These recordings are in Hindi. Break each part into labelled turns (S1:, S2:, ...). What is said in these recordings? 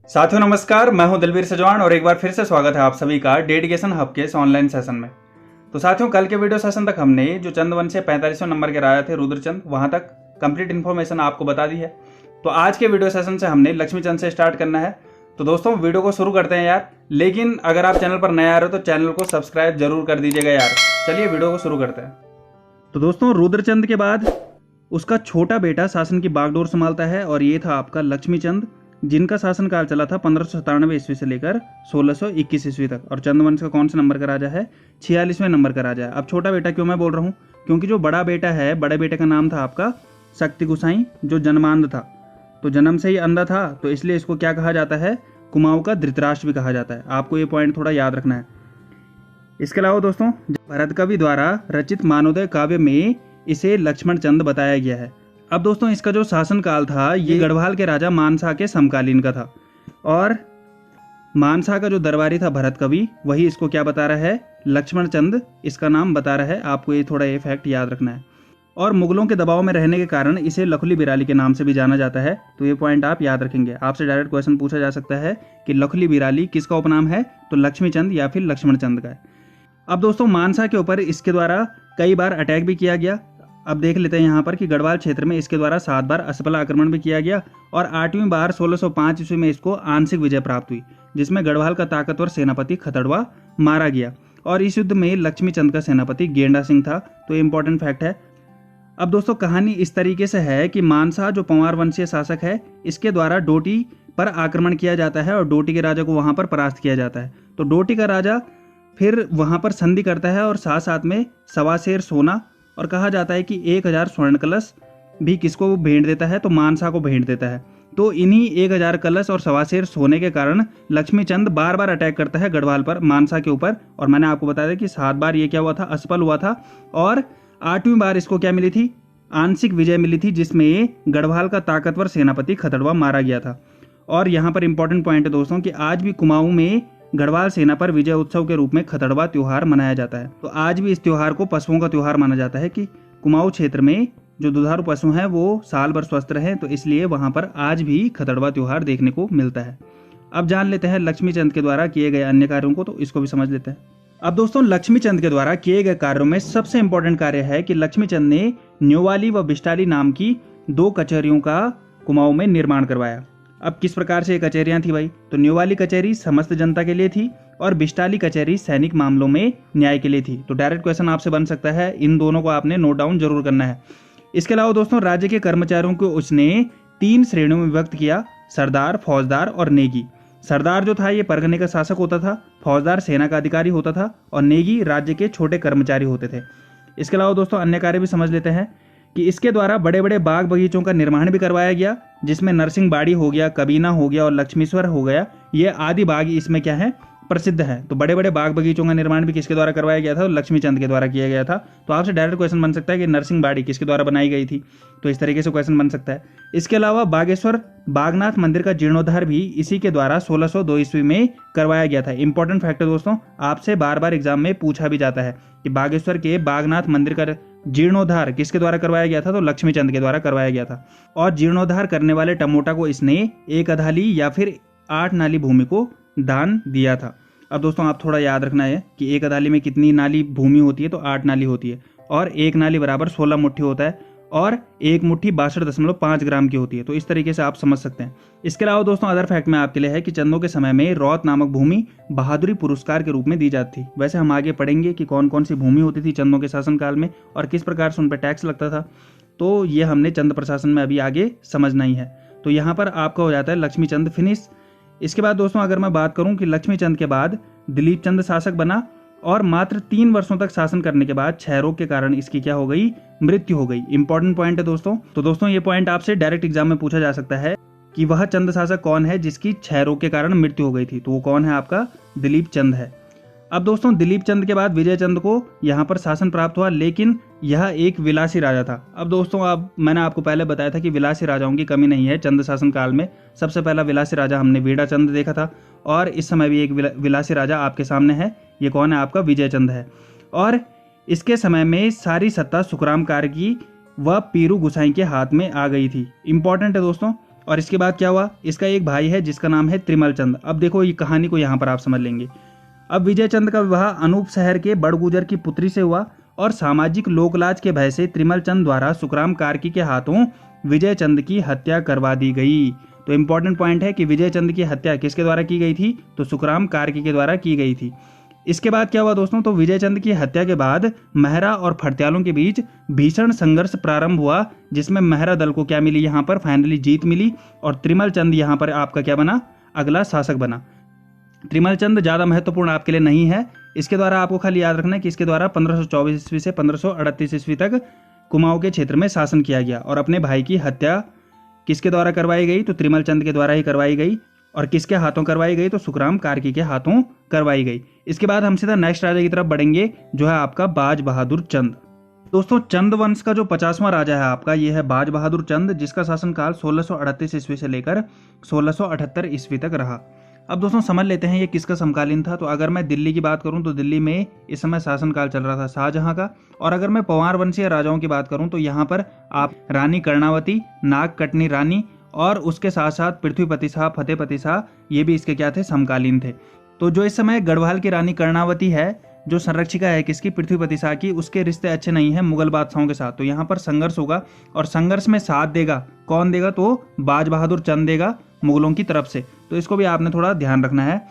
S1: साथियों नमस्कार, मैं हूं दिलवीर सजवान और एक बार फिर से स्वागत है आप सभी का डेडिकेशन हब के इस ऑनलाइन सेशन में। तो साथियों, कल के वीडियो सेशन तक हमने जो चंद्रवंश 45वें नंबर के राजा थे रुद्रचंद, वहां तक कंप्लीट इन्फॉर्मेशन आपको बता दी है। तो आज के वीडियो सेशन से हमने लक्ष्मीचंद से स्टार्ट करना है। तो दोस्तों वीडियो को शुरू करते हैं यार, लेकिन अगर आप चैनल पर नए आ रहे हो तो चैनल को सब्सक्राइब जरूर कर दीजिएगा यार। चलिए वीडियो को शुरू करते हैं। तो दोस्तों रुद्रचंद के बाद उसका छोटा बेटा शासन की बागडोर संभालता है और ये था आपका लक्ष्मीचंद, जिनका शासनकाल चला था 1597 ईस्वी से लेकर 1621 ईस्वी तक। और चंद्रवंश का कौन सा नंबर का राजा है? 46वें नंबर का राजा है। अब छोटा बेटा क्यों मैं बोल रहा हूँ? क्योंकि जो बड़ा बेटा है, बड़े बेटे का नाम था आपका शक्ति गोसाई, जो जन्मांध था, तो जन्म से ही अंधा था, तो इसलिए इसको क्या कहा जाता है? कुमाऊं का धृतराष्ट्र भी कहा जाता है। आपको ये पॉइंट थोड़ा याद रखना है। इसके अलावा दोस्तों भरत कवि द्वारा रचित मानवोदय काव्य में इसे लक्ष्मण चंद बताया गया है। अब दोस्तों इसका जो शासनकाल था ये गढ़वाल के राजा मानसा के समकालीन का था, और मानसा का जो दरबारी था भरत कवि, वही इसको क्या बता रहा है? लक्ष्मण चंद इसका नाम बता रहा है। आपको ये थोड़ा ये फैक्ट याद रखना है। और मुगलों के दबाव में रहने के कारण इसे लखुली बिराली के नाम से भी जाना जाता है, तो ये पॉइंट आप याद रखेंगे। आपसे डायरेक्ट क्वेश्चन पूछा जा सकता है कि लखुली बिराली किसका उपनाम है? तो लक्ष्मीचंद या फिर लक्ष्मण चंद का है। अब दोस्तों मानसा के ऊपर इसके द्वारा कई बार अटैक भी किया गया। अब देख लेते हैं यहाँ पर कि गढ़वाल क्षेत्र में इसके द्वारा 7 बार असफल आक्रमण भी किया गया, और 8वीं बार 1605 ईस्वी में इसको आंशिक विजय प्राप्त हुई, जिसमें गढ़वाल का ताकतवर सेनापति खतड़वा मारा गया। और इस युद्ध में लक्ष्मीचंद का सेनापति गेंडा सिंह था, तो इम्पोर्टेंट फैक्ट है। अब दोस्तों कहानी इस तरीके से है कि मानसा जो पंवार वंशीय शासक है, इसके द्वारा डोटी पर आक्रमण किया जाता है और डोटी के राजा को वहां पर परास्त किया जाता है। तो डोटी का राजा फिर वहां पर संधि करता है और साथ साथ में 1.25 सेर सोना, और कहा जाता है कि 1000 स्वर्ण कलश भी किसको भेंट देता है? तो मानसा को भेंट देता है। तो इन्हीं 1000 कलश और 1.25 सेर सोने के कारण लक्ष्मीचंद बार बार अटैक करता है गढ़वाल पर, मानसा के ऊपर। और मैंने आपको बताया था कि 7 बार ये क्या हुआ था? असफल हुआ था, और 8वीं बार इसको क्या मिली थी? आंशिक विजय मिली थी, जिसमें गढ़वाल का ताकतवर सेनापति खतड़वा मारा गया था। और यहाँ पर इंपॉर्टेंट पॉइंट है दोस्तों कि आज भी कुमाऊं में गढ़वाल सेना पर विजय उत्सव के रूप में खतड़वा त्योहार मनाया जाता है। तो आज भी इस त्योहार को पशुओं का त्योहार माना जाता है कि कुमाऊं क्षेत्र में जो दुधारू पशु हैं वो साल भर स्वस्थ रहें, तो इसलिए वहां पर आज भी खतड़वा त्योहार देखने को मिलता है। अब जान लेते हैं लक्ष्मीचंद के द्वारा किए गए अन्य कार्यों को, तो इसको भी समझ लेते हैं। अब दोस्तों लक्ष्मीचंद के द्वारा किए गए कार्यों में सबसे इंपॉर्टेंट कार्य है कि लक्ष्मीचंद ने न्योवाली व बिष्टाली नाम की 2 कचहरियों का कुमाऊं में निर्माण करवाया। अब किस प्रकार से ये कचहरियां थी भाई? तो न्योवाली कचहरी समस्त जनता के लिए थी और बिष्टाली कचहरी सैनिक मामलों में न्याय के लिए थी। तो डायरेक्ट क्वेश्चन आपसे बन सकता है, इन दोनों को आपने नोट डाउन जरूर करना है। इसके अलावा दोस्तों राज्य के कर्मचारियों को उसने 3 श्रेणियों में विभक्त किया: सरदार, फौजदार और नेगी। सरदार जो था ये परगने का शासक होता था, फौजदार सेना का अधिकारी होता था, और नेगी राज्य के छोटे कर्मचारी होते थे। इसके अलावा दोस्तों अन्य कार्य भी समझ लेते हैं कि इसके द्वारा बड़े बड़े बाग बगीचों का निर्माण भी करवाया गया, जिसमें नरसिंह बाड़ी हो गया, कबीना हो गया और लक्ष्मीश्वर हो गया। ये आदि बाग इसमें क्या है? प्रसिद्ध है। तो बड़े बड़े बाग बगीचों का निर्माण भी किसके द्वारा करवाया गया था? लक्ष्मीचंद के द्वारा किया गया था। तो आपसे डायरेक्ट क्वेश्चन बन सकता है कि नरसिंह बाड़ी किसके द्वारा बनाई गई थी? तो इस तरीके से क्वेश्चन बन सकता है। इसके अलावा बागेश्वर बागनाथ मंदिर का जीर्णोद्धार भी इसी के द्वारा 1602 ईस्वी में करवाया गया था। इंपॉर्टेंट फैक्ट है दोस्तों, आपसे बार बार एग्जाम में पूछा भी जाता है कि बागेश्वर के बागनाथ मंदिर का जीर्णोद्धार किसके द्वारा करवाया गया था? तो लक्ष्मीचंद के द्वारा करवाया गया था। और जीर्णोद्धार करने वाले टमोटा को इसने 1 अधाली या फिर 8 नाली भूमि को दान दिया था। अब दोस्तों आप थोड़ा याद रखना है कि 1 अधाली में कितनी नाली भूमि होती है? तो 8 नाली होती है, और 1 नाली बराबर 16 मुट्ठी होता है, और 1 मुट्ठी 62.5 ग्राम की होती है। तो इस तरीके से आप समझ सकते हैं। इसके अलावा दोस्तों अदर फैक्ट में आपके लिए है कि चंदों के समय में रौत नामक भूमि बहादुरी पुरस्कार के रूप में दी जाती थी। वैसे हम आगे पढ़ेंगे कि कौन कौन सी भूमि होती थी चंदों के शासनकाल में और किस प्रकार से उन पर टैक्स लगता था, तो ये हमने चंद प्रशासन में अभी आगे समझना ही है। तो यहाँ पर आपका हो जाता है लक्ष्मीचंद फिनिश। इसके बाद दोस्तों अगर मैं बात करूं कि लक्ष्मीचंद के बाद दिलीप चंद शासक बना, और मात्र 3 वर्षों तक शासन करने के बाद क्षय रोग के कारण इसकी क्या हो गई? मृत्यु हो गई। इंपॉर्टेंट पॉइंट है दोस्तों। तो दोस्तों ये पॉइंट आपसे डायरेक्ट एग्जाम में पूछा जा सकता है कि वह चंद शासक कौन है जिसकी क्षय रोग के कारण मृत्यु हो गई थी? तो वो कौन है? आपका दिलीप चंद है। अब दोस्तों दिलीप चंद के बाद विजय चंद को यहाँ पर शासन प्राप्त हुआ, लेकिन यह एक विलासी राजा था। अब दोस्तों अब मैंने आपको पहले बताया था कि विलासी राजाओं की कमी नहीं है चंद शासन काल में। सबसे पहला विलासी राजा हमने वीड़ा चंद देखा था, और इस समय भी एक विलासी राजा आपके सामने है। ये कौन है? आपका विजय चंद है। और इसके समय में सारी सत्ता सुखराम कारगी व पीरू गुसाई के हाथ में आ गई थी। इंपॉर्टेंट है दोस्तों। और इसके बाद क्या हुआ, इसका एक भाई है जिसका नाम है त्रिमल चंद। अब देखो ये कहानी को यहाँ पर आप समझ लेंगे। अब विजय चंद का विवाह अनूप शहर के बड़गुजर की पुत्री से हुआ और सामाजिक लोकलाज के भय से त्रिमल चंद द्वारा सुखराम कार्की के हाथों विजय चंद की हत्या करवा दी गई। तो इंपॉर्टेंट पॉइंट है कि विजय चंद की हत्या किसके द्वारा की गई थी, तो सुखराम कार्की के द्वारा की गई थी। इसके बाद क्या हुआ दोस्तों, तो विजय चंद की हत्या के बाद मेहरा और फड़त्यालों के बीच भीषण संघर्ष प्रारंभ हुआ, जिसमें मेहरा दल को क्या मिली, यहाँ पर फाइनली जीत मिली और त्रिमल चंद यहाँ पर आपका क्या बना, अगला शासक बना। त्रिमल चंद ज़्यादा महत्वपूर्ण आपके लिए नहीं है, इसके द्वारा आपको खाली याद रखना है कि इसके द्वारा 1524 ईस्वी से 1538 ईस्वी तक कुमाऊं के क्षेत्र में शासन किया गया और अपने भाई की हत्या किसके द्वारा करवाई गई, तो त्रिमल चंद के द्वारा ही करवाई गई। और किसके हाथों करवाई गई, तो सुखराम कार्की के हाथों करवाई गई। इसके बाद हम सीधा नेक्स्ट राजा की तरफ बढ़ेंगे, जो है आपका बाज बहादुर चंद। दोस्तों चंद वंश का जो 50वां राजा है आपका, ये है बाज बहादुर चंद, जिसका शासनकाल 1638 ईस्वी से लेकर 1678 ईस्वी तक रहा। अब दोस्तों समझ लेते हैं ये किसका समकालीन था। तो अगर मैं दिल्ली की बात करूं तो दिल्ली में इस समय शासनकाल चल रहा था शाहजहां का। और अगर मैं पवार वंशीय राजाओं की बात करूं तो यहाँ पर आप रानी कर्णावती, नागकटनी रानी और उसके साथ साथ पृथ्वीपति शाह, फतेहपति शाह, ये भी इसके क्या थे, समकालीन थे। तो जो इस समय गढ़वाल की रानी कर्णावती है, जो संरक्षिका है किसकी, पृथ्वीपति शाह की, उसके रिश्ते अच्छे नहीं है मुगल बादशाहों के साथ। तो यहाँ पर संघर्ष होगा और संघर्ष में साथ देगा कौन देगा, तो बाज बहादुर चंद देगा मुगलों की तरफ से। तो इसको भी आपने थोड़ा ध्यान रखना है।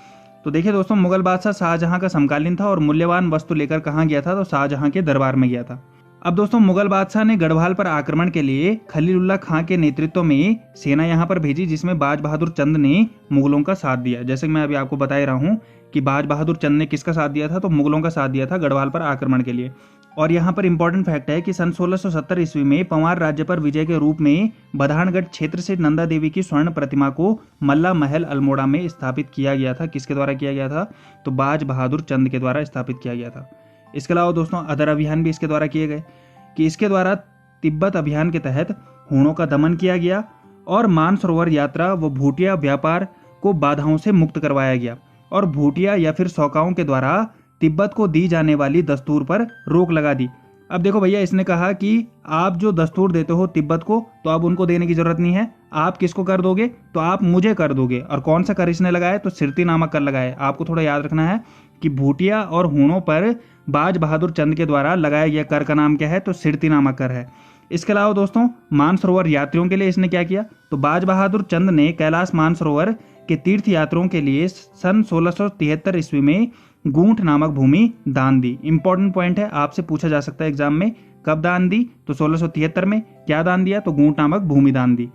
S1: तो देखिए दोस्तों, मुगल बादशाह शाहजहां का समकालीन था और मूल्यवान वस्तु लेकर कहाँ गया था, तो शाहजहां के दरबार में गया था। अब दोस्तों मुगल बादशाह ने गढ़वाल पर आक्रमण के लिए खलीलुल्लाह खां के नेतृत्व में सेना यहाँ पर भेजी, जिसमें बाज बहादुर चंद ने मुगलों का साथ दिया। जैसे कि मैं अभी आपको बता ही रहा हूँ कि बाज बहादुर चंद ने किसका साथ दिया था, तो मुगलों का साथ दिया था गढ़वाल पर आक्रमण के लिए। और यहाँ पर इंपॉर्टेंट फैक्ट है कि सन 1670 ईस्वी में पंवार राज्य पर विजय के रूप में बधानगढ़ क्षेत्र से नंदा देवी की स्वर्ण प्रतिमा को मल्ला महल अल्मोड़ा में स्थापित किया गया था। किसके द्वारा किया गया था, तो बाज बहादुर चंद के द्वारा स्थापित किया गया था। इसके अलावा दोस्तों अदर अभियान भी इसके द्वारा किए गए कि इसके द्वारा तिब्बत अभियान के तहत हूणों का दमन किया गया और मानसरोवर यात्रा व भूटिया व्यापार को बाधाओं से मुक्त करवाया गया और भूटिया या फिर सौकाओं के द्वारा तिब्बत को दी जाने वाली दस्तूर पर रोक लगा दी। अब देखो भैया, इसने कहा कि आप जो दस्तूर देते हो तिब्बत को, तो अब उनको देने की जरूरत नहीं है, आप किसको कर दोगे, तो आप मुझे कर दोगे। और कौन सा कर इसने लगाया, तो सिरती नामक कर लगाया। आपको थोड़ा याद रखना है कि भूटिया और हूणों पर बाज बहादुर चंद के द्वारा लगाया गया कर का नाम क्या है, तो सिरती नामक कर है। इसके अलावा दोस्तों मानसरोवर यात्रियों के लिए इसने क्या किया, तो बाज बहादुर चंद ने कैलाश मानसरोवर के तीर्थ यात्रियों के लिए सन 1673 ईस्वी में गूंठ नामक भूमि दान दी। इंपॉर्टेंट पॉइंट है, आपसे पूछा जा सकता है एग्जाम में, कब दान दी, तो 1673 में। क्या दान दिया, तो गूंठ नामक भूमि दान दी।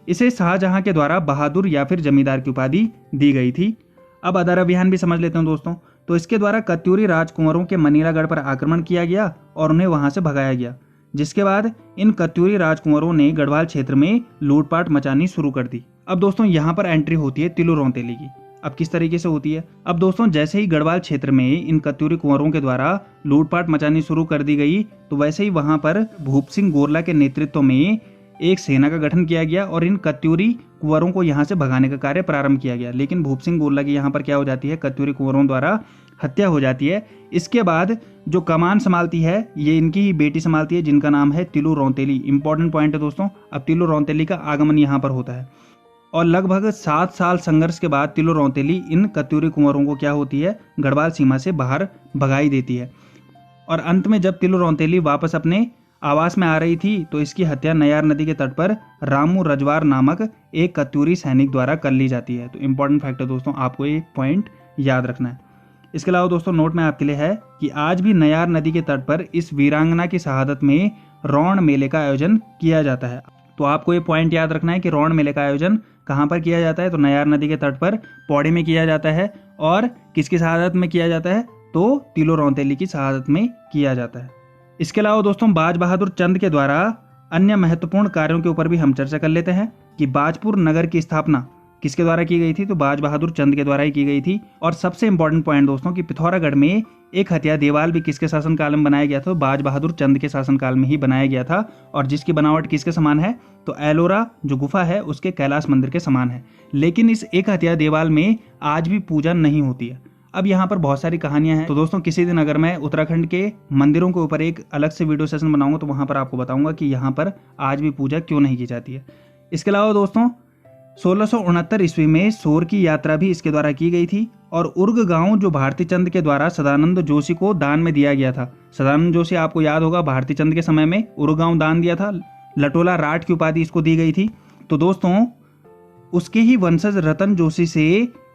S1: इसे शाहजहां के द्वारा बहादुर या फिर जमींदार की उपाधि दी गई थी। अब अदर अभियान भी समझ लेते हैं दोस्तों। तो इसके द्वारा कत्यूरी राजकुंवरों के मनीलागढ़ पर आक्रमण किया गया और उन्हें वहां से भगाया गया, जिसके बाद इन कत्यूरी राजकुंवरों ने गढ़वाल क्षेत्र में लूटपाट मचानी शुरू कर दी। अब दोस्तों यहाँ पर एंट्री होती है तिलु रौतेली की। अब किस तरीके से होती है, अब दोस्तों जैसे ही गढ़वाल क्षेत्र में इन कत्यूरी कुंवरों के द्वारा लूटपाट मचानी शुरू कर दी गई, तो वैसे ही वहां पर भूप सिंह गोरला के नेतृत्व में एक सेना का गठन किया गया और इन कत्यूरी कुंवरों को यहाँ से भगाने का कार्य प्रारंभ किया गया। लेकिन भूप सिंह गोरला की यहाँ पर क्या हो जाती है, कत्यूरी कुंवरों द्वारा हत्या हो जाती है। इसके बाद जो कमान संभालती है, ये इनकी ही बेटी संभालती है, जिनका नाम है तिलु रौतेली। इंपॉर्टेंट पॉइंट है दोस्तों। अब तिलु रौतेली का आगमन यहाँ पर होता है और लगभग 7 साल संघर्ष के बाद तिलु रौतेली इन कत्यूरी कुंवरों को क्या होती है, गढ़वाल सीमा से बाहर भगाई देती है। और अंत में जब तिलु रौतेली वापस अपने आवास में आ रही थी, तो इसकी हत्या नयार नदी के तट पर रामू रजवार नामक एक कत्यूरी सैनिक द्वारा कर ली जाती है। तो इंपॉर्टेंट फैक्ट है दोस्तों, आपको ये पॉइंट याद रखना है। इसके अलावा दोस्तों नोट में आपके लिए है कि आज भी नयार नदी के तट पर इस वीरांगना की शहादत में रौण मेले का आयोजन किया जाता है। तो आपको ये पॉइंट याद रखना है कि रौण मेले का आयोजन कहाँ पर किया जाता है, तो नयार नदी के तट पर पौड़ी में किया जाता है। और किसकी शहादत में किया जाता है, तो तिलु रौतेली की शहादत में किया जाता है। इसके अलावा दोस्तों बाज बहादुर चंद के द्वारा अन्य महत्वपूर्ण कार्यों के ऊपर भी हम चर्चा कर लेते हैं कि बाजपुर नगर की स्थापना किसके द्वारा की गई थी, तो बाज बहादुर चंद के द्वारा ही की गई थी। और सबसे इंपॉर्टेंट पॉइंट दोस्तों कि पिथौरागढ़ में एक हथिया देवाल भी किसके शासनकाल में बनाया गया था, तो बाज बहादुर चंद के शासनकाल में ही बनाया गया था। और जिसकी बनावट किसके समान है, तो एलोरा जो गुफा है उसके कैलाश मंदिर के समान है। लेकिन इस एक हथिया देवाल में आज भी पूजा नहीं होती है। अब यहाँ पर बहुत सारी कहानियां हैं। तो दोस्तों किसी दिन अगर मैं उत्तराखंड के मंदिरों के ऊपर एक अलग से वीडियो सेशन बनाऊंगा, तो वहां पर आपको बताऊंगा कि यहाँ पर आज भी पूजा क्यों नहीं की जाती है। इसके अलावा दोस्तों 1669 ईस्वी में सोर की यात्रा भी इसके द्वारा की गई थी और उर्ग गांव जो भारती चंद के द्वारा सदानंद जोशी को दान में दिया गया था। सदानंद जोशी आपको याद होगा भारती चंद के समय में उर्ग गांव दान दिया था, लटोला राठ की उपाधि इसको दी गई थी। तो दोस्तों उसके ही वंशज रतन जोशी से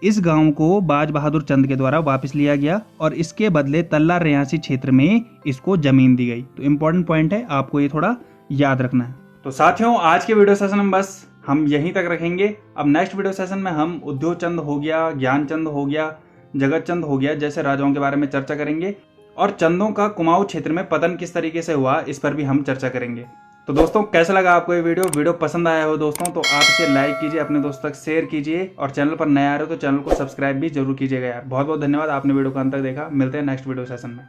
S1: इस गांव को बाज बहादुर चंद के द्वारा वापस लिया गया और इसके बदले तल्ला रियासी क्षेत्र में इसको जमीन दी गई। तो इम्पोर्टेंट पॉइंट है, आपको ये थोड़ा याद रखना है। तो साथियों आज के वीडियो सेशन में बस हम यहीं तक रखेंगे। अब नेक्स्ट वीडियो सेशन में हम उद्योग चंद हो गया, ज्ञान चंद हो गया, जगत चंद हो गया जैसे राजाओं के बारे में चर्चा करेंगे और चंदों का कुमाऊं क्षेत्र में पतन किस तरीके से हुआ इस पर भी हम चर्चा करेंगे। तो दोस्तों कैसा लगा आपको ये वीडियो पसंद आया हो दोस्तों तो आप इसे लाइक कीजिए, अपने दोस्तों तक शेयर कीजिए और चैनल पर नए आ रहे हो तो चैनल को सब्सक्राइब भी जरूर कीजिएगा यार। बहुत बहुत धन्यवाद, आपने वीडियो को अंत तक देखा। मिलते हैं नेक्स्ट वीडियो सेशन में।